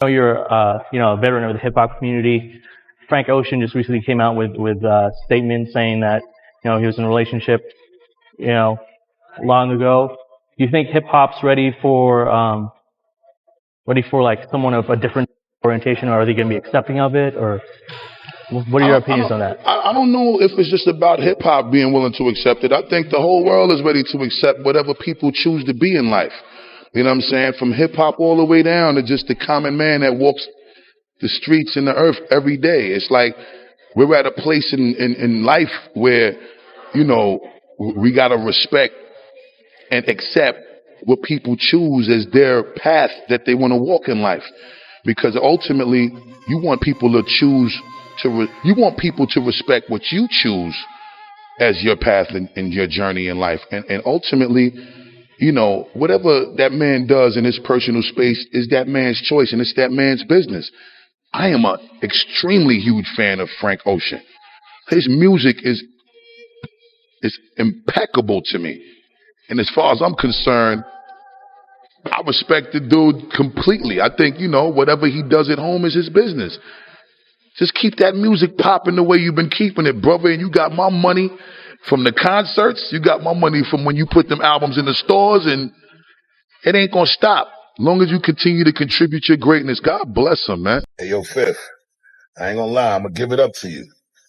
know you're a veteran of the hip hop community. Frank Ocean just recently came out with statements saying that he was in a relationship you know long ago. Do you think hip hop's ready for like someone of a different orientation, or are they going to be accepting of it, or what are your opinions on that? I don't know if it's just about hip hop being willing to accept it. I think the whole world is ready to accept whatever people choose to be in life. You know what I'm saying? From hip hop all the way down to just the common man that walks the streets and the earth every day. It's like we're at a place in life where, we got to respect and accept what people choose as their path that they want to walk in life. Because ultimately, you want people to choose you want people to respect what you choose as your path in your journey in life. And ultimately, whatever that man does in his personal space is that man's choice and it's that man's business. I am an extremely huge fan of Frank Ocean. His music is impeccable to me. And as far as I'm concerned, I respect the dude completely. I think, whatever he does at home is his business. Just keep that music popping the way you've been keeping it, brother. And you got my money from the concerts. You got my money from when you put them albums in the stores, and it ain't gonna stop. As long as you continue to contribute your greatness, God bless him, man. Hey, yo, Fifth, I ain't gonna lie, I'm gonna give it up to you.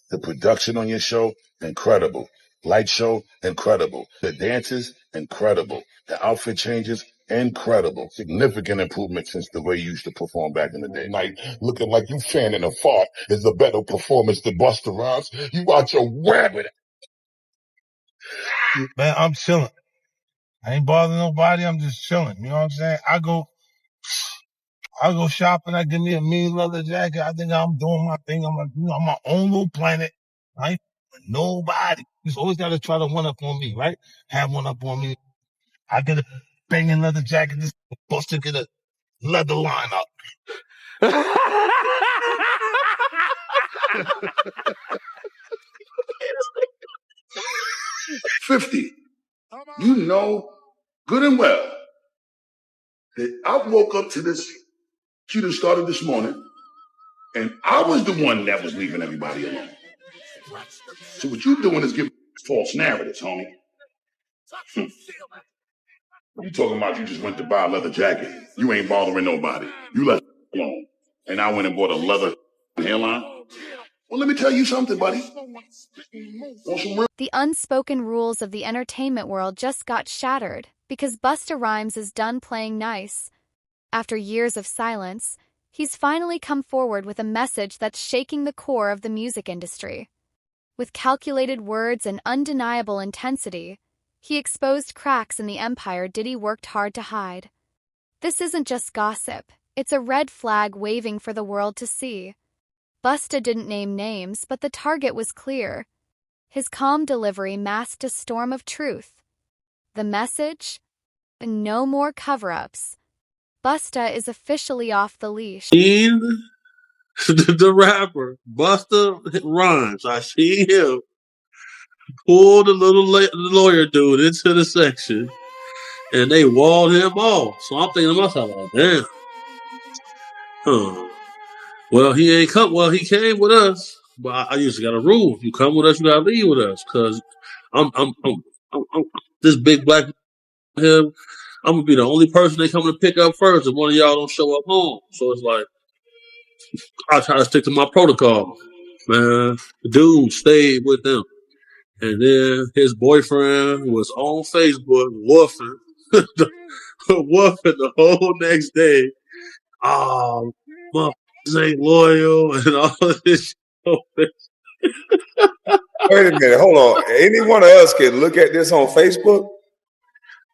The production on your show, incredible. Light show, incredible. The dances, incredible. The outfit changes, incredible. Significant improvement since the way you used to perform back in the day. Like, looking like you fanning a fart is a better performance than Busta Rhymes. You out your rabbit. Man, I'm chilling. I ain't bothering nobody. I'm just chilling. You know what I'm saying? I go shopping. I give me a mean leather jacket. I think I'm doing my thing. I'm like, I'm my own little planet, right? Nobody. Just always got to try to one up on me, right? Have one up on me. I get a banging leather jacket. This Buster get a leather line up. 50. You know good and well that I woke up to this. She done started this morning, and I was the one that was leaving everybody alone. So what you doing is giving false narratives, homie. What you talking about? You just went to buy a leather jacket. You ain't bothering nobody. You left alone. And I went and bought a leather hairline. Well, let me tell you something, buddy. The unspoken rules of the entertainment world just got shattered because Busta Rhymes is done playing nice. After years of silence, he's finally come forward with a message that's shaking the core of the music industry. With calculated words and undeniable intensity, he exposed cracks in the empire Diddy worked hard to hide. This isn't just gossip, it's a red flag waving for the world to see. Busta didn't name names, but the target was clear. His calm delivery masked a storm of truth. The message? No more cover-ups. Busta is officially off the leash. The rapper, Busta Rhymes, I see him pull the little lawyer dude into the section, and they walled him off. So I'm thinking to myself, like, damn. Well, he ain't come. Well, he came with us, but I used to got a rule: you come with us, you gotta leave with us. Cause I'm this big black him. I'm gonna be the only person they come to pick up first if one of y'all don't show up home. So it's like I try to stick to my protocol. Man, the dude stayed with them, and then his boyfriend was on Facebook woofing, woofing the whole next day. Oh, motherfuckers ain't loyal and all of this shit. Wait a minute, hold on. Any one of us can look at this on Facebook?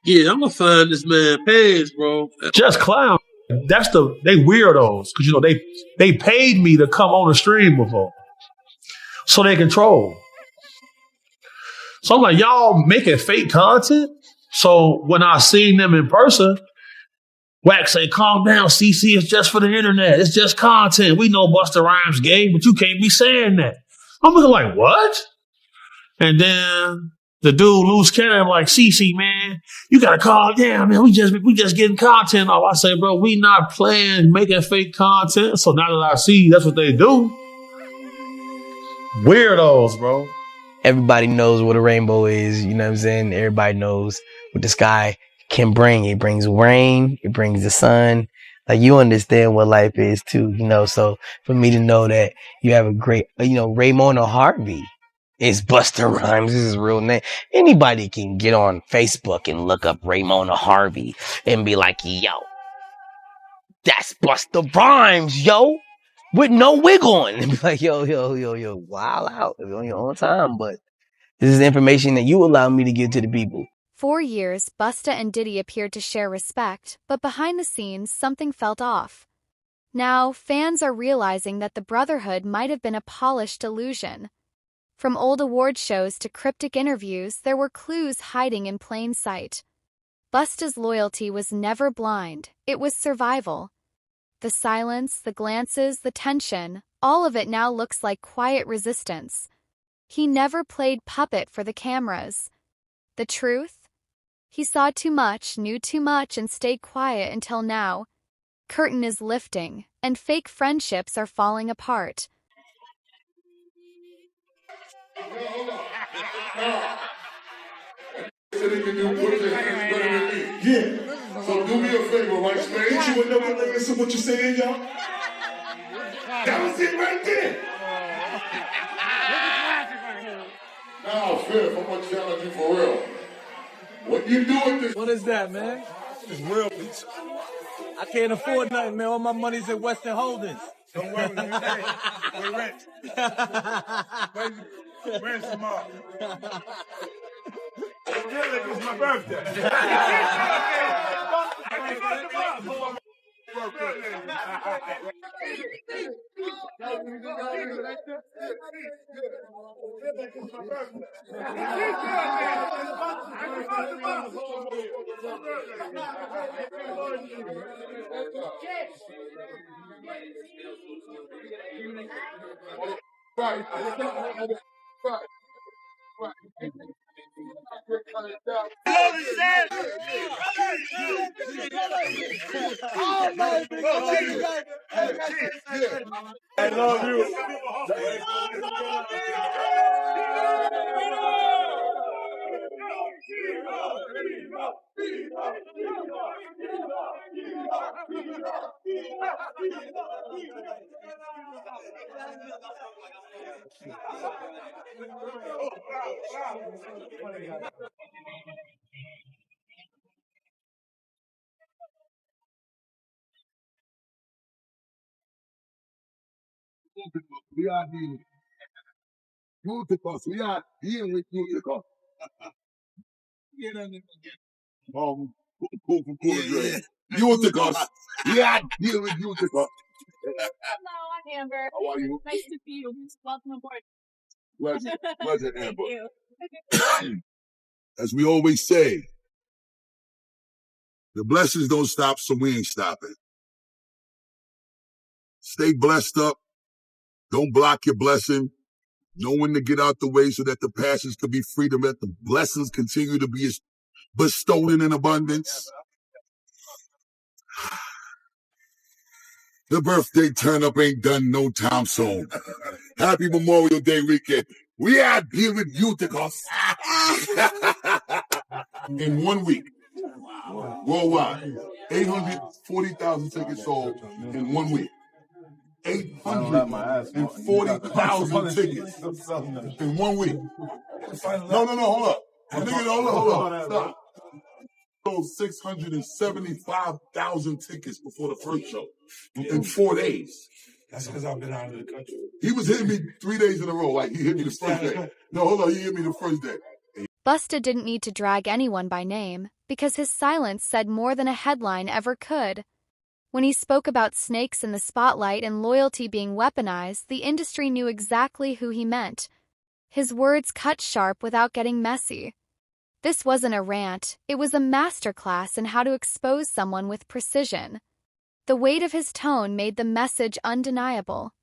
Yeah, I'm gonna find this man page, bro. Just clown. They weirdos because they paid me to come on the stream before, so they control. So I'm like, y'all making fake content. So when I seen them in person, Wax say, calm down, CC, it's just for the internet. It's just content. We know Busta Rhymes gay, but you can't be saying that. I'm looking like, what? And then the dude loose cannon like, CC, man, you gotta calm down, man. We just getting content off. I say, bro, we not playing, making fake content. So now that I see that's what they do, weirdos, bro. Everybody knows what a rainbow is, you know what I'm saying? Everybody knows what the sky can bring. It brings rain, it brings the sun. Like, you understand what life is too, you know? So for me to know that you have a great, you know, Raymond Harvey is Busta Rhymes. This is his real name. Anybody can get on Facebook and look up Raymond Harvey and be like, yo, that's Busta Rhymes, yo, with no wig on. And be like, yo, wild out. You're on your own time, but this is information that you allow me to give to the people. For years, Busta and Diddy appeared to share respect, but behind the scenes, something felt off. Now, fans are realizing that the brotherhood might have been a polished illusion. From old award shows to cryptic interviews, there were clues hiding in plain sight. Busta's loyalty was never blind, it was survival. The silence, the glances, the tension, all of it now looks like quiet resistance. He never played puppet for the cameras. The truth? He saw too much, knew too much, and stayed quiet until now. Curtain is lifting, and fake friendships are falling apart. Yeah. So do me a favor, right, Spain? Ain't you another nigga? So what you saying, y'all? That was it right there. Now, Fifth, I'm gonna challenge you for real. What you do with this? What is that, man? It's real pizza. I can't afford nothing, man. All my money's in Western Holdings. Don't worry, we're rich. Where's the mom? It's my birthday. I love you. We are dealing with we are dealing with Uticus. Uticus. We are dealing with Uticus. Hello, I'm Amber. How are you? Nice to meet you. Welcome aboard. Pleasure, Amber. Thank you. As we always say, the blessings don't stop, so we ain't stopping. Stay blessed up. Don't block your blessing. Know when to get out the way so that the passions could be free to let the blessings continue to be bestowed in abundance. The birthday turn up ain't done no time soon. Happy Memorial Day weekend. We are here with Uticus. In 1 week, worldwide, 840,000 tickets sold in 1 week. 840,000 tickets in 1 week. No, hold up. Hold up. Stop. Sold 675,000 tickets before the first show in 4 days. That's because I've been out of the country. He was hitting me 3 days in a row. Like, he hit me the first day. No, hold on. He hit me the first day. Busta didn't need to drag anyone by name, because his silence said more than a headline ever could. When he spoke about snakes in the spotlight and loyalty being weaponized, the industry knew exactly who he meant. His words cut sharp without getting messy. This wasn't a rant, it was a masterclass in how to expose someone with precision. The weight of his tone made the message undeniable.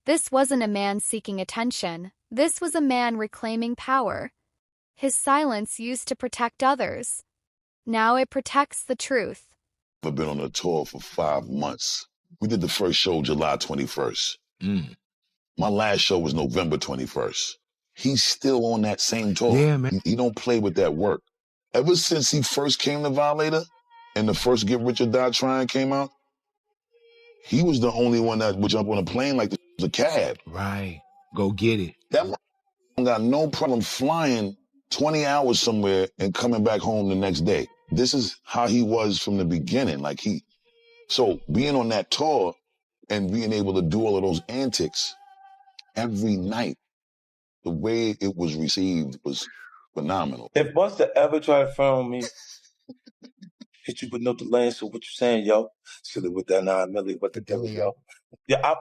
This wasn't a man seeking attention, this was a man reclaiming power. His silence used to protect others. Now it protects the truth. I've been on a tour for 5 months. We did the first show July 21st. My last show was November 21st. He's still on that same tour. Yeah, man. He don't play with that work. Ever since he first came to Violator and the first Get Rich or Die Trying came out, he was the only one that would jump on a plane like it was a cab. Right. Go get it. That man got no problem flying 20 hours somewhere and coming back home the next day. This is how he was from the beginning. So being on that tour and being able to do all of those antics every night, the way it was received was phenomenal. If Busta ever try to phone me, hit you with no delay, so what you saying, yo? Silly with that 9 milli, what the devil, yo? Yeah,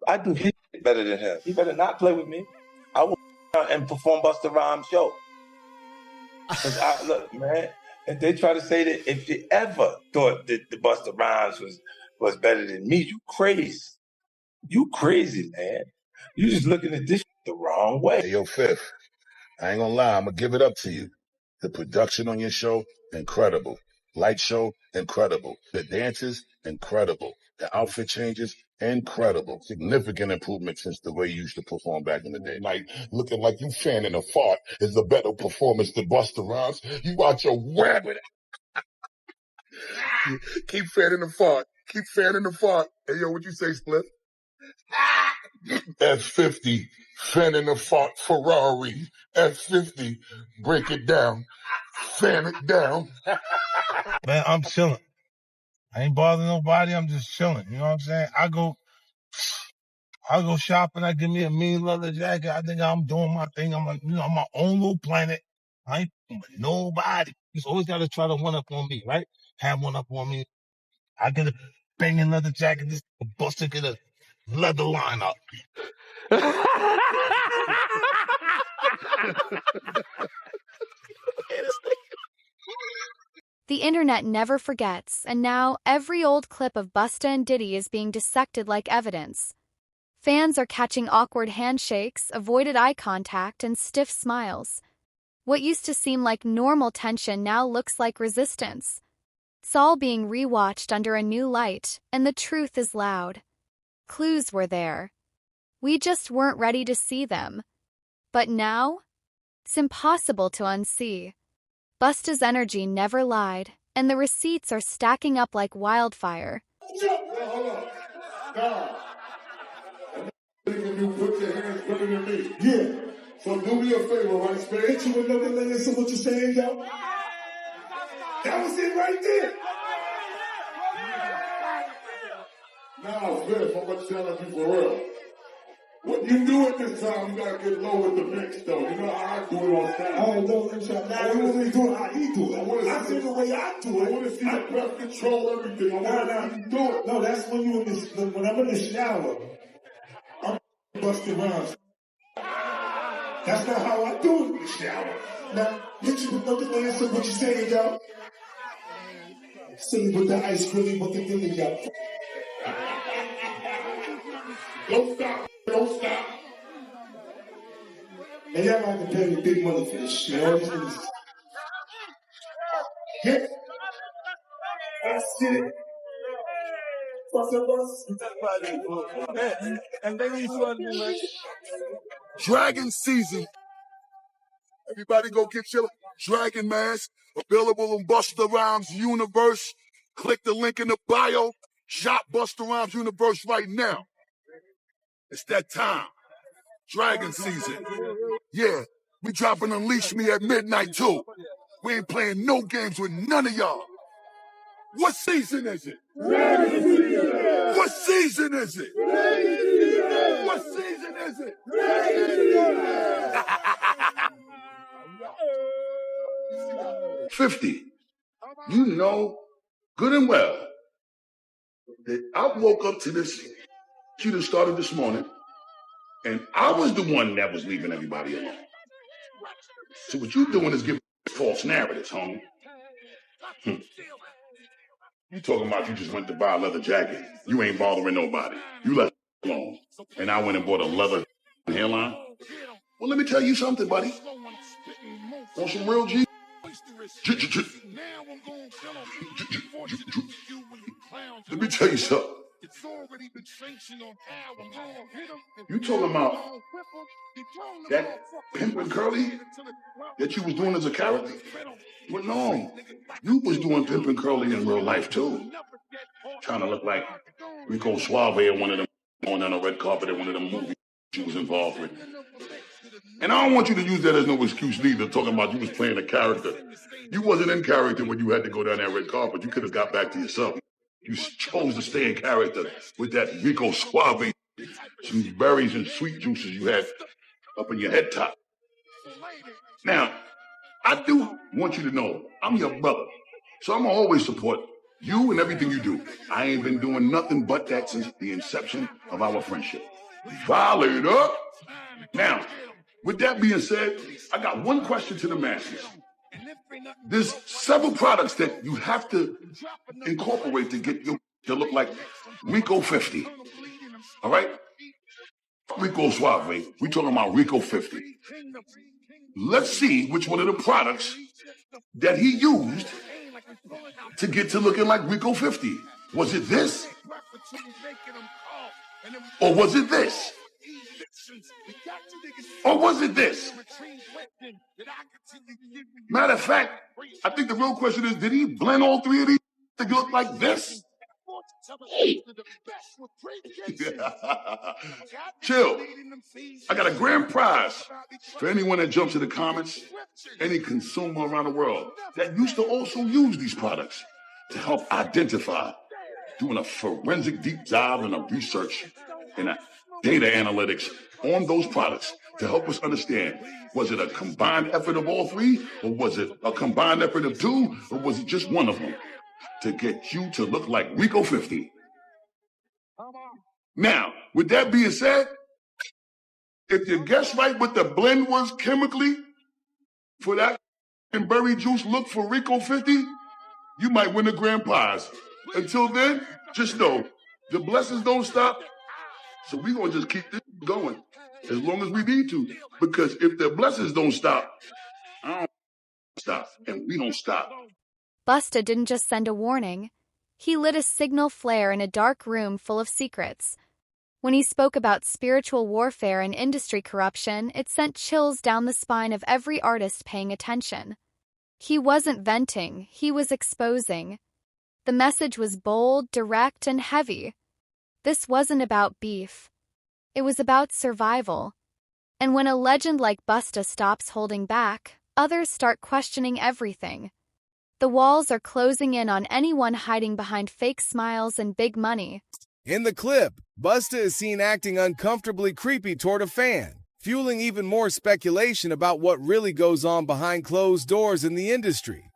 I do his shit better than him. He better not play with me. I will and perform Busta Rhymes show. Cause look, man, if they try to say that if you ever thought that the Busta Rhymes was better than me, you crazy. You crazy, man. You just looking at this shit the wrong way. Hey, yo, Fifth, I ain't gonna lie, I'm gonna give it up to you. The production on your show, incredible. Light show, incredible. The dances, incredible. The outfit changes, incredible. Significant improvement since the way you used to perform back in the day. Like, looking like you fanning a fart is a better performance than Busta Rhymes. You out your rabbit. Keep fanning the fart. Keep fanning the fart. Hey, yo, what you say, Split? F50, fanning the fart Ferrari. F50, break it down. Fan it down. Man, I'm chilling. I ain't bothering nobody. I'm just chilling. You know what I'm saying? I go shopping. I give me a mean leather jacket. I think I'm doing my thing. I'm like, I'm my own little planet. I ain't with nobody. You always got to try to one up on me, right? Have one up on me. I get a banging leather jacket. This Busta get a leather line up. The internet never forgets, and now every old clip of Busta and Diddy is being dissected like evidence. Fans are catching awkward handshakes, avoided eye contact, and stiff smiles. What used to seem like normal tension now looks like resistance. It's all being rewatched under a new light, and the truth is loud. Clues were there. We just weren't ready to see them. But now, it's impossible to unsee. Busta's energy never lied, and the receipts are stacking up like wildfire. You put your hands better than me. Yeah. So do me a favor, right, Spade? Hit you with another layer, so what you saying, yo? That was it right there. Now, Fifth, I'm gonna challenge you for real. What you do at this time, you gotta get low with the mix, though. You know how I do it on stage. I want to do it how he do it. I see the way I do it. I want to see the breath control everything. I want to see you do it. No, that's when you when I'm in the shower, I'm Busta Rhymes. That's not how I do it in the shower. Now, hit you with nothing to answer what you saying, y'all. Silly with the ice cream, with the dilly, y'all. Don't stop. Don't stop. And y'all have to pay me big money for this shit. All these niggas. Yeah. That's it. Dragon season. Everybody go get your Dragon mask. Available on Busta Rhymes Universe. Click the link in the bio. Shop Busta Rhymes Universe right now. It's that time. Dragon season. Yeah, we dropping Unleash Me at midnight too. We ain't playing no games with none of y'all. What season is it? Dragon season. What season is it? Dragon season. What season is it? Dragon season. 50, you know good and well that I woke up to this shit that started this morning, and I was the one that was leaving everybody alone. So what you doing is giving false narratives, homie. You talking about you just went to buy a leather jacket. You ain't bothering nobody. You left alone. And I went and bought a leather hairline. Well, let me tell you something, buddy. On some real G. Let me tell you something. You talking about that pimpin' curly that you was doing as a character? Well, no, you was doing pimpin' curly in real life too. Trying to look like Rico Suave in one of them, going on a red carpet in one of them movies she was involved with. And I don't want you to use that as no excuse neither, talking about you was playing a character. You wasn't in character when you had to go down that red carpet. You could have got back to yourself. You chose to stay in character with that Rico Suave, some berries and sweet juices you had up in your head top. Now, I do want you to know I'm your brother, so I'm gonna always support you and everything you do. I ain't been doing nothing but that since the inception of our friendship. Violate up. Now, with that being said, I got one question to the masses. There's several products that you have to incorporate to get you to look like Rico 50. All right? Rico Suave. We're talking about Rico 50. Let's see which one of the products that he used to get to looking like Rico 50. Was it this? Or was it this? Or was it this? Matter of fact, I think the real question is, did he blend all three of these to look like this? Chill. I got a grand prize for anyone that jumps in the comments, any consumer around the world that used to also use these products to help identify, doing a forensic deep dive and a research and a data analytics on those products to help us understand, was it a combined effort of all three, or was it a combined effort of two, or was it just one of them to get you to look like Rico 50? Now, with that being said, if you guess right what the blend was chemically for that berry juice look for Rico 50, you might win a grand prize. Until then, just know, the blessings don't stop, so we're going to just keep this going as long as we need to. Because if the blessings don't stop, I don't stop, and we don't stop. Busta didn't just send a warning. He lit a signal flare in a dark room full of secrets. When he spoke about spiritual warfare and industry corruption, it sent chills down the spine of every artist paying attention. He wasn't venting, he was exposing. The message was bold, direct, and heavy. This wasn't about beef. It was about survival. And when a legend like Busta stops holding back, others start questioning everything. The walls are closing in on anyone hiding behind fake smiles and big money. In the clip, Busta is seen acting uncomfortably creepy toward a fan, fueling even more speculation about what really goes on behind closed doors in the industry.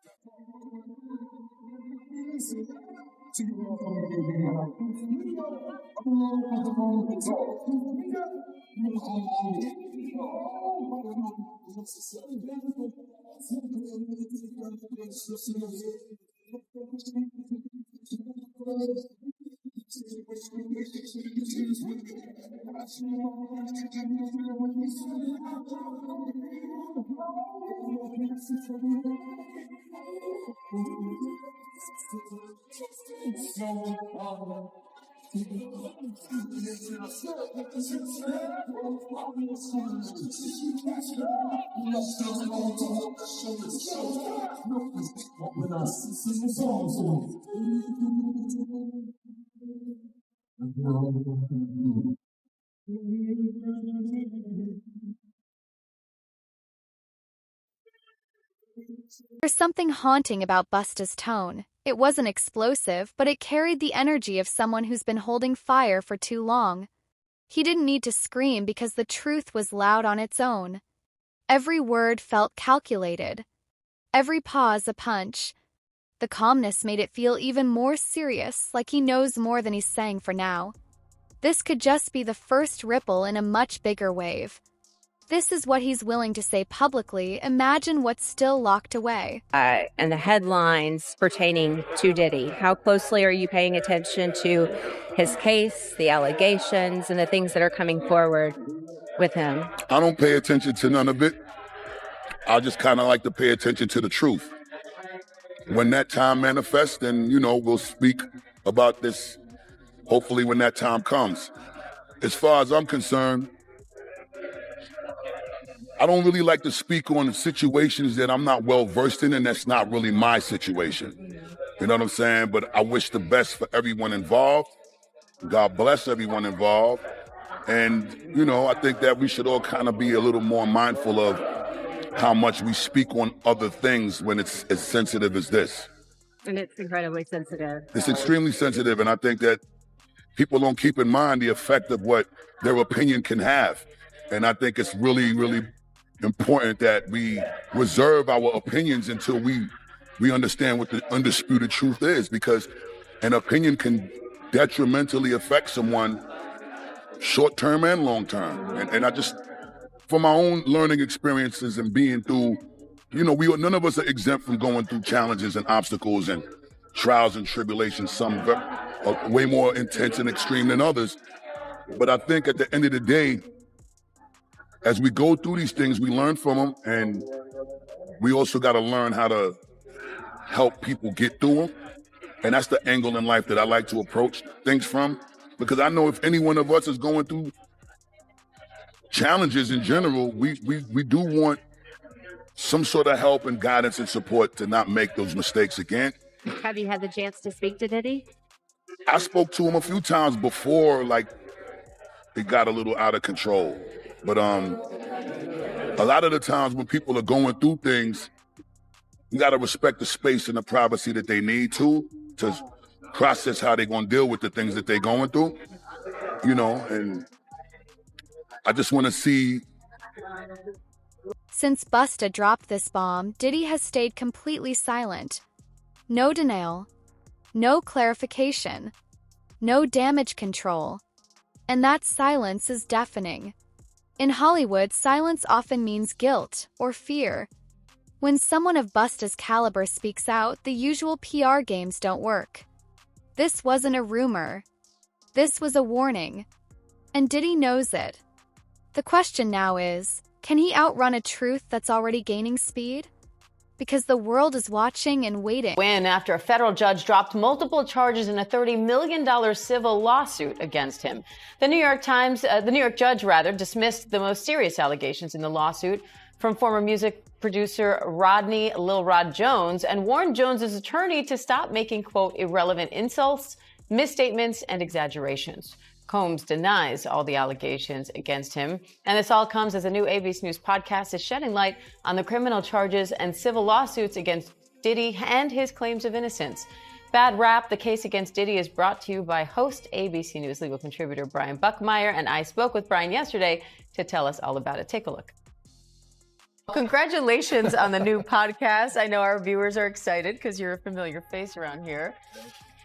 There's something haunting about Busta's tone. It wasn't explosive, but it carried the energy of someone who's been holding fire for too long. He didn't need to scream because the truth was loud on its own. Every word felt calculated. Every pause a punch. The calmness made it feel even more serious, like he knows more than he's saying for now. This could just be the first ripple in a much bigger wave. This is what he's willing to say publicly. Imagine what's still locked away. And the headlines pertaining to Diddy. How closely are you paying attention to his case, the allegations, and the things that are coming forward with him? I don't pay attention to none of it. I just kind of like to pay attention to the truth. When that time manifests, then, we'll speak about this, hopefully when that time comes. As far as I'm concerned, I don't really like to speak on situations that I'm not well versed in, and that's not really my situation. You know what I'm saying? But I wish the best for everyone involved. God bless everyone involved. And, I think that we should all kind of be a little more mindful of how much we speak on other things when it's as sensitive as this. And it's incredibly sensitive. It's extremely sensitive, and I think that people don't keep in mind the effect of what their opinion can have. And I think it's really, really important that we reserve our opinions until we understand what the undisputed truth is, because an opinion can detrimentally affect someone short-term and long-term. And I just, from my own learning experiences and being through, none of us are exempt from going through challenges and obstacles and trials and tribulations, some are way more intense and extreme than others. But I think at the end of the day, as we go through these things, we learn from them, and we also got to learn how to help people get through them. And that's the angle in life that I like to approach things from, because I know if any one of us is going through challenges in general, we do want some sort of help and guidance and support to not make those mistakes again. Have you had the chance to speak to Diddy? I spoke to him a few times before, it got a little out of control. But a lot of the times when people are going through things, you got to respect the space and the privacy that they need to process how they're going to deal with the things that they're going through, and I just want to see. Since Busta dropped this bomb, Diddy has stayed completely silent. No denial, no clarification, no damage control. And that silence is deafening. In Hollywood, silence often means guilt or fear. When someone of Busta's caliber speaks out, the usual PR games don't work. This wasn't a rumor. This was a warning. And Diddy knows it. The question now is, can he outrun a truth that's already gaining speed? Because the world is watching and waiting. Win after a federal judge dropped multiple charges in a $30 million civil lawsuit against him. The New York judge dismissed the most serious allegations in the lawsuit from former music producer Rodney Lil Rod Jones and warned Jones's attorney to stop making, quote, irrelevant insults, misstatements, and exaggerations. Combs denies all the allegations against him. And this all comes as a new ABC News podcast is shedding light on the criminal charges and civil lawsuits against Diddy and his claims of innocence. Bad Rap, the case against Diddy, is brought to you by host ABC News legal contributor Brian Buckmeyer. And I spoke with Brian yesterday to tell us all about it. Take a look. Congratulations on the new podcast. I know our viewers are excited because you're a familiar face around here.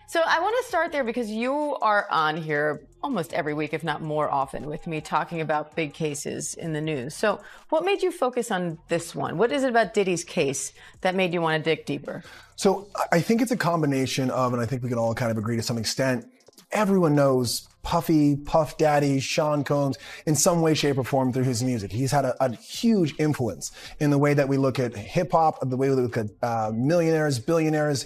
So I want to start there because you are on here almost every week, if not more often, with me talking about big cases in the news. So what made you focus on this one? What is it about Diddy's case that made you want to dig deeper? So I think it's a combination of, and I think we can all kind of agree to some extent, everyone knows Puffy, Puff Daddy, Sean Combs, in some way, shape, or form through his music. He's had a huge influence in the way that we look at hip hop, the way we look at millionaires, billionaires,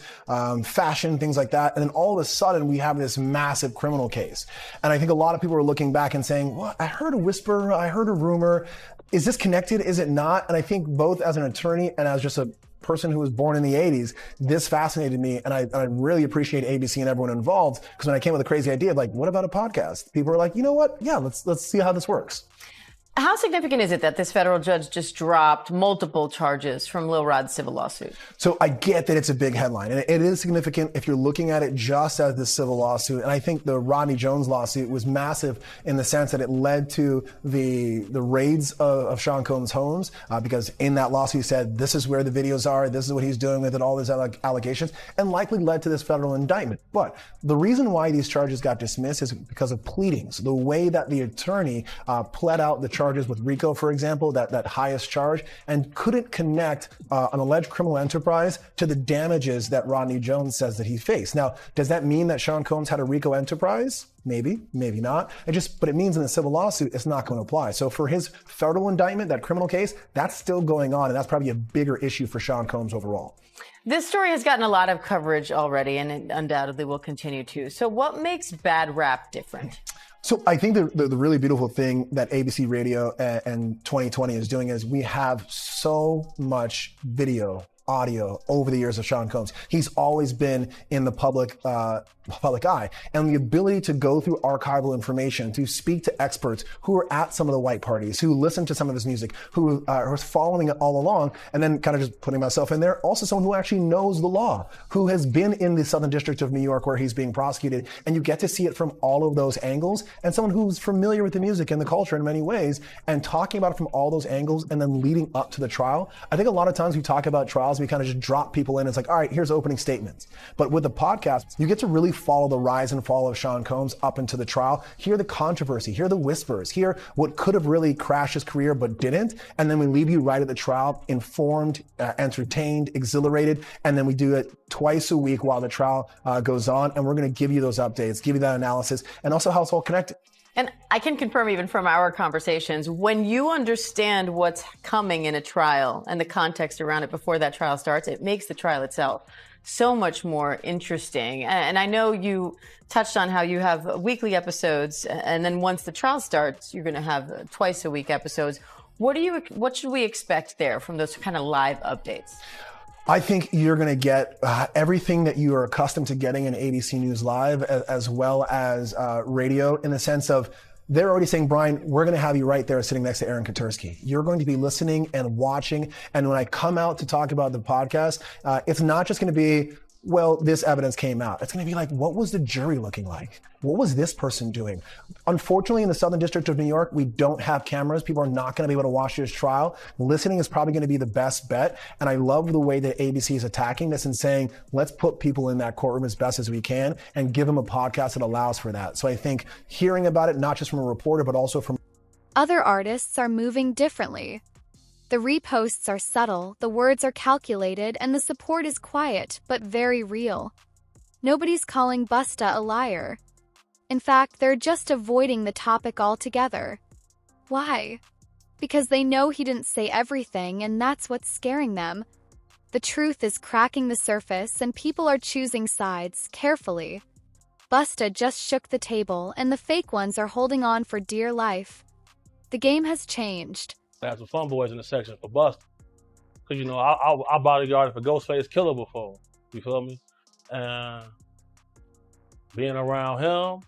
fashion, things like that. And then all of a sudden, we have this massive criminal case. And I think a lot of people are looking back and saying, well, I heard a whisper, I heard a rumor. Is this connected? Is it not? And I think both as an attorney and as just a person who was born in the 80s, this fascinated me. And I really appreciate ABC and everyone involved, because when I came with a crazy idea of what about a podcast? People were like, you know what? Yeah, let's see how this works. How significant is it that this federal judge just dropped multiple charges from Lil Rod's civil lawsuit? So I get that it's a big headline, and it is significant if you're looking at it just as this civil lawsuit. And I think the Rodney Jones lawsuit was massive in the sense that it led to the raids of Sean Combs' homes, because in that lawsuit he said, this is where the videos are, this is what he's doing with it, all these allegations, and likely led to this federal indictment. But the reason why these charges got dismissed is because of pleadings. The way that the attorney pled out the charges with RICO, for example, that highest charge, and couldn't connect an alleged criminal enterprise to the damages that Rodney Jones says that he faced. Now, does that mean that Sean Combs had a RICO enterprise? Maybe, maybe not. But it means in a civil lawsuit, it's not going to apply. So for his federal indictment, that criminal case, that's still going on. And that's probably a bigger issue for Sean Combs overall. This story has gotten a lot of coverage already, and it undoubtedly will continue to. So what makes bad rap different? So I think the really beautiful thing that ABC Radio and 2020 is doing is we have so much video, audio over the years of Sean Combs. He's always been in the public eye, and the ability to go through archival information, to speak to experts who are at some of the white parties, who listen to some of his music, who are following it all along, and then kind of just putting myself in there. Also someone who actually knows the law, who has been in the Southern District of New York where he's being prosecuted, and you get to see it from all of those angles, and someone who's familiar with the music and the culture in many ways, and talking about it from all those angles, and then leading up to the trial. I think a lot of times we talk about trials, we kind of just drop people in. It's like, all right, here's opening statements. But with the podcast, you get to really follow the rise and fall of Sean Combs up into the trial, hear the controversy, hear the whispers, hear what could have really crashed his career but didn't. And then we leave you right at the trial, informed, entertained, exhilarated. And then we do it twice a week while the trial goes on. And we're going to give you those updates, give you that analysis, and also how it's all connected. And I can confirm even from our conversations, when you understand what's coming in a trial and the context around it before that trial starts, it makes the trial itself so much more interesting. And I know you touched on how you have weekly episodes, and then once the trial starts, you're going to have twice a week episodes. What should we expect there from those kind of live updates? I think you're going to get everything that you are accustomed to getting in ABC News Live, as well as radio, in the sense of they're already saying, Brian, we're going to have you right there sitting next to Aaron Katursky. You're going to be listening and watching. And when I come out to talk about the podcast, it's not just going to be, well, this evidence came out. It's going to be like, what was the jury looking like? What was this person doing? Unfortunately, in the Southern District of New York, we don't have cameras. People are not going to be able to watch this trial. Listening is probably going to be the best bet. And I love the way that ABC is attacking this and saying, let's put people in that courtroom as best as we can and give them a podcast that allows for that. So I think hearing about it, not just from a reporter, but also from Other artists are moving differently. The reposts are subtle, the words are calculated, and the support is quiet, but very real. Nobody's calling Busta a liar. In fact, they're just avoiding the topic altogether. Why? Because they know he didn't say everything, and that's what's scaring them. The truth is cracking the surface, and people are choosing sides, carefully. Busta just shook the table, and the fake ones are holding on for dear life. The game has changed. I had some fun boys in the section for Busta. Cause you know, I bodyguarded for Ghostface Killer before. You feel me? And being around him,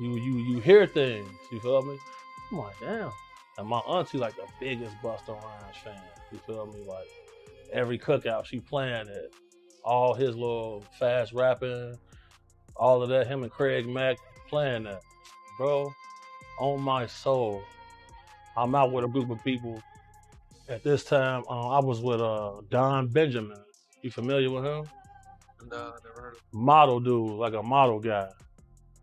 you hear things. You feel me? I'm like, damn. And my auntie like the biggest Busta Rhymes fan. You feel me? Like every cookout she playing it. All his little fast rapping, all of that. Him and Craig Mack playing that, bro. On my soul. I'm out with a group of people. At this time, I was with Don Benjamin. You familiar with him? No, never heard of him. Model dude, like a model guy.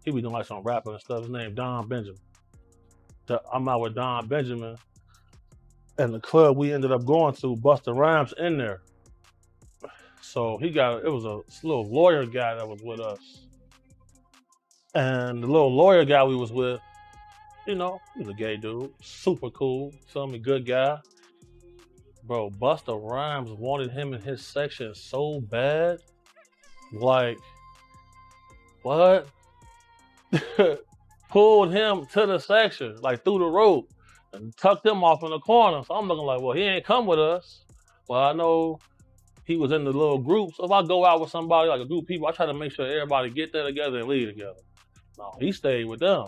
He be doing like some rapping and stuff. His name Don Benjamin. I'm out with Don Benjamin. And the club we ended up going to, Busta Rhymes in there. So it was a little lawyer guy that was with us. And the little lawyer guy we was with, you know, he was a gay dude, super cool, feel me, good guy. Bro, Busta Rhymes wanted him in his section so bad. Like, what? Pulled him to the section, like through the rope, and tucked him off in the corner. So I'm looking like, well, he ain't come with us. Well, I know he was in the little group. So if I go out with somebody, like a group of people, I try to make sure everybody get there together and leave together. No, he stayed with them.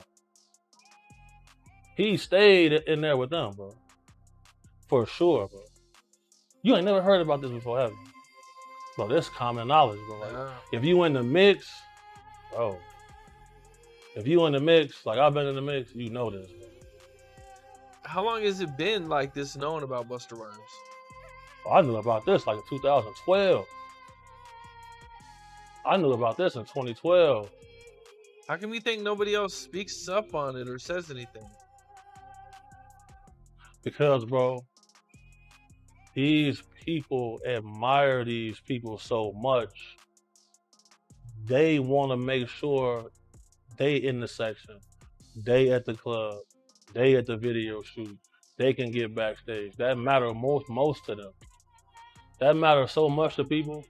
He stayed in there with them, bro. For sure, bro. You ain't never heard about this before, have you? Bro, this common knowledge, bro. Like, if you in the mix, bro. If you in the mix, like I've been in the mix, you know this, bro. How long has it been like this known about Busta Rhymes? I knew about this like in 2012. I knew about this in 2012. How can we think nobody else speaks up on it or says anything? Because, bro, these people admire these people so much. They want to make sure they in the section, they at the club, they at the video shoot, they can get backstage. That matter most to them. That matters so much to people.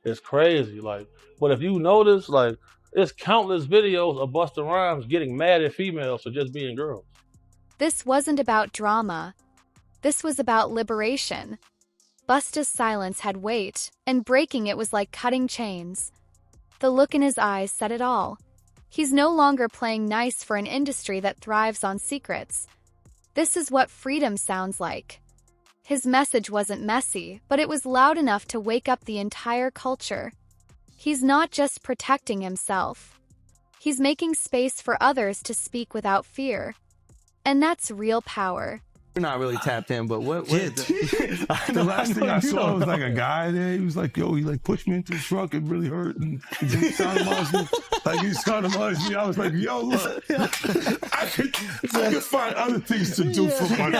It's crazy. Like, but if you notice, like, there's countless videos of Busta Rhymes getting mad at females for just being girls. This wasn't about drama. This was about liberation. Busta's silence had weight, and breaking it was like cutting chains. The look in his eyes said it all. He's no longer playing nice for an industry that thrives on secrets. This is what freedom sounds like. His message wasn't messy, but it was loud enough to wake up the entire culture. He's not just protecting himself. He's making space for others to speak without fear. And that's real power. You're not really tapped in, but what Yeah, the last thing I saw was like a guy. guy there. He was like, "Yo," he like pushed me into the truck. It really hurt. And he sounded me. Like he sounded me. I was like, "Yo, look, I could find other things to do for money."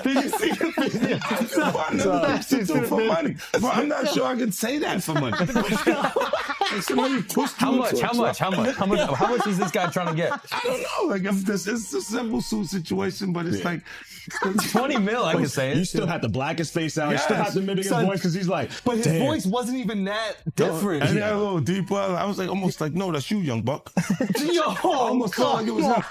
Did you see the video? I could find other things to do for money. But I'm not sure I can say that for money. Somebody pushed How me much? into a How much? truck. How much? How much is this guy trying to get? I don't know. Like it's a simple suit situation, but it's like 20 mil. I can say it. You still had the blackest face out. You Yes. still had to mimic his Son, voice because he's like, But his damn. voice wasn't even that different. And then a little deeper. I was like, almost like, no, that's you, young buck. Yo, I almost felt like it was him.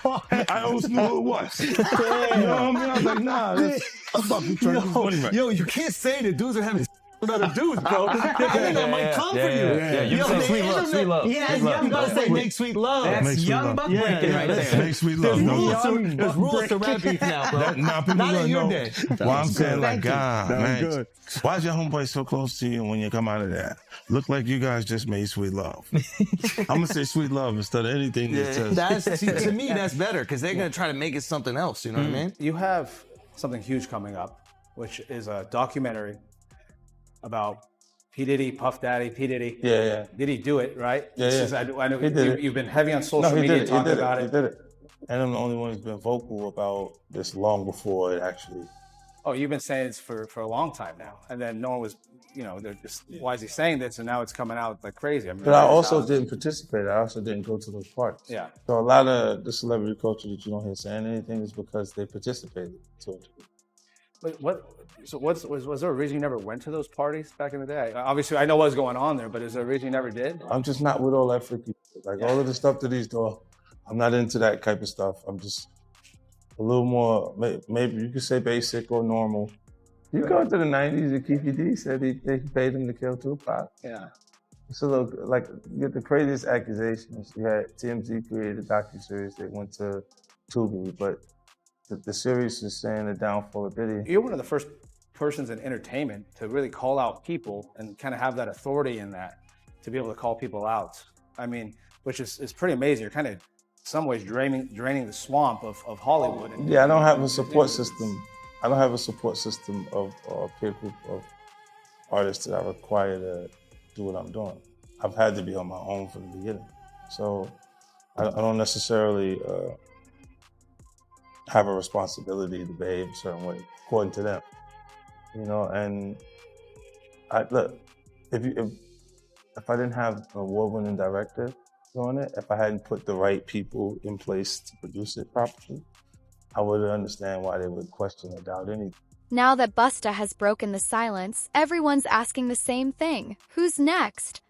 I almost knew who it was. You know what I mean? I was like, nah, that's Buck. You trying to do money, right? Yo, you can't say that dudes are having with other dudes, bro. That might come for you. You Yo, say the sweet love, internet- sweet love. Yeah, Sweet love. you gotta say make sweet love. That's Make sweet young love. buck breaking right there. Make sweet love. There's rules to rap beef now, bro. Nah, people Not in don't your know. day. Well, I'm saying like, Thank you. God, That was man, good. why is your homeboy so close to you? And when you come out of there, look like you guys just made sweet love. I'm gonna say sweet love instead of anything that says. That's to me, that's better because they're gonna try to make it something else. You know what I mean? You have something huge coming up, which is a documentary about P. Diddy, Puff Daddy, P. Diddy. Yeah. Did he do it, right? Yeah, This yeah. is- I know He did it. you've been heavy on social media talking about He it. did it. And I'm the only one who's been vocal about this long before it actually. Oh, you've been saying this for a long time now. And then no one was, they're just, why is he saying this? And now it's coming out like crazy. I mean, But I also didn't participate. I also didn't go to those parties. Yeah. So a lot of the celebrity culture that you don't hear saying anything is because they participated to a degree. But was there a reason you never went to those parties back in the day? Obviously, I know what was going on there, but is there a reason you never did? I'm just not with all that freaky shit. Like all of the stuff that he's doing, I'm not into that type of stuff. I'm just a little more, maybe you could say basic or normal. You go to the 90s and Keefe D said they paid him to kill Tupac. Yeah. It's a little, like, you get the craziest accusations. You had TMZ created a docuseries that went to Tubi, but the series is saying the downfall of Diddy. You're one of the first persons in entertainment to really call out people and kind of have that authority in that, to be able to call people out. I mean, which is pretty amazing. You're kind of, in some ways, draining the swamp of Hollywood. Yeah, I don't have a support system. I don't have a support system of a peer group of artists that I require to do what I'm doing. I've had to be on my own from the beginning. So I don't necessarily have a responsibility to behave a certain way, according to them. And look, if I didn't have an award-winning director doing it, if I hadn't put the right people in place to produce it properly, I would understand why they would question or doubt anything. Now that Busta has broken the silence, everyone's asking the same thing. Who's next?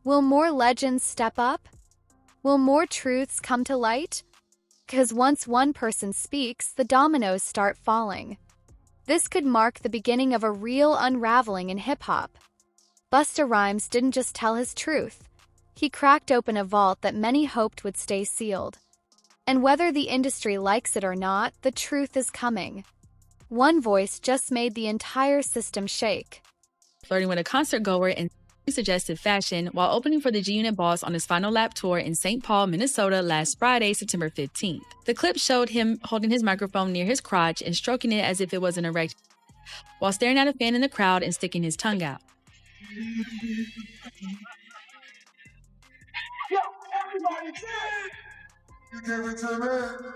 Will more legends step up? Will more truths come to light? Because once one person speaks, the dominoes start falling. This could mark the beginning of a real unraveling in hip-hop. Busta Rhymes didn't just tell his truth. He cracked open a vault that many hoped would stay sealed. And whether the industry likes it or not, the truth is coming. One voice just made the entire system shake. Flirting with a concert goer in suggestive fashion while opening for the G-Unit Boss on his final lap tour in St. Paul, Minnesota last Friday, September 15th. The clip showed him holding his microphone near his crotch and stroking it as if it was an erect, while staring at a fan in the crowd and sticking his tongue out. Yo, everybody, you give it to me.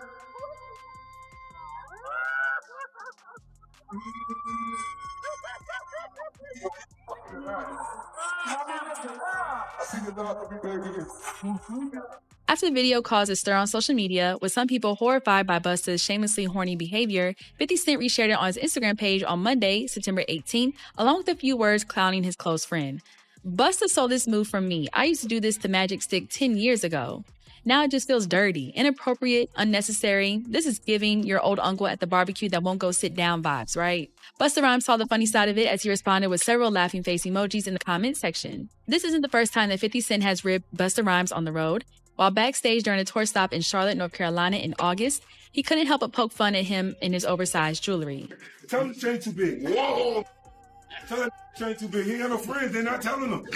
I see After the video caused a stir on social media, with some people horrified by Busta's shamelessly horny behavior, 50 Cent reshared it on his Instagram page on Monday, September 18th, along with a few words clowning his close friend. Busta stole this move from me. I used to do this to Magic Stick 10 years ago. Now it just feels dirty, inappropriate, unnecessary. This is giving your old uncle at the barbecue that won't go sit down vibes, right? Busta Rhymes saw the funny side of it as he responded with several laughing face emojis in the comment section. This isn't the first time that 50 Cent has ribbed Busta Rhymes on the road. While backstage during a tour stop in Charlotte, North Carolina in August, he couldn't help but poke fun at him in his oversized jewelry. Tell him the chain too big. Whoa! Tell him the chain too big. He ain't got no friends. They're not telling him.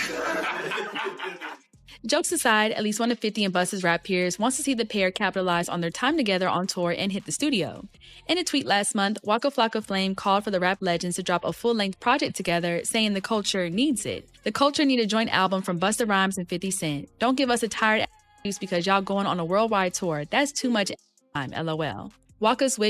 Jokes aside, at least one of 50 and Busta's rap peers wants to see the pair capitalize on their time together on tour and hit the studio. In a tweet last month, Waka Flocka Flame called for the rap legends to drop a full-length project together, saying the culture needs it. The culture need a joint album from Busta Rhymes and 50 Cent. Don't give us a tired excuse because y'all going on a worldwide tour. That's too much time, LOL. Waka's wish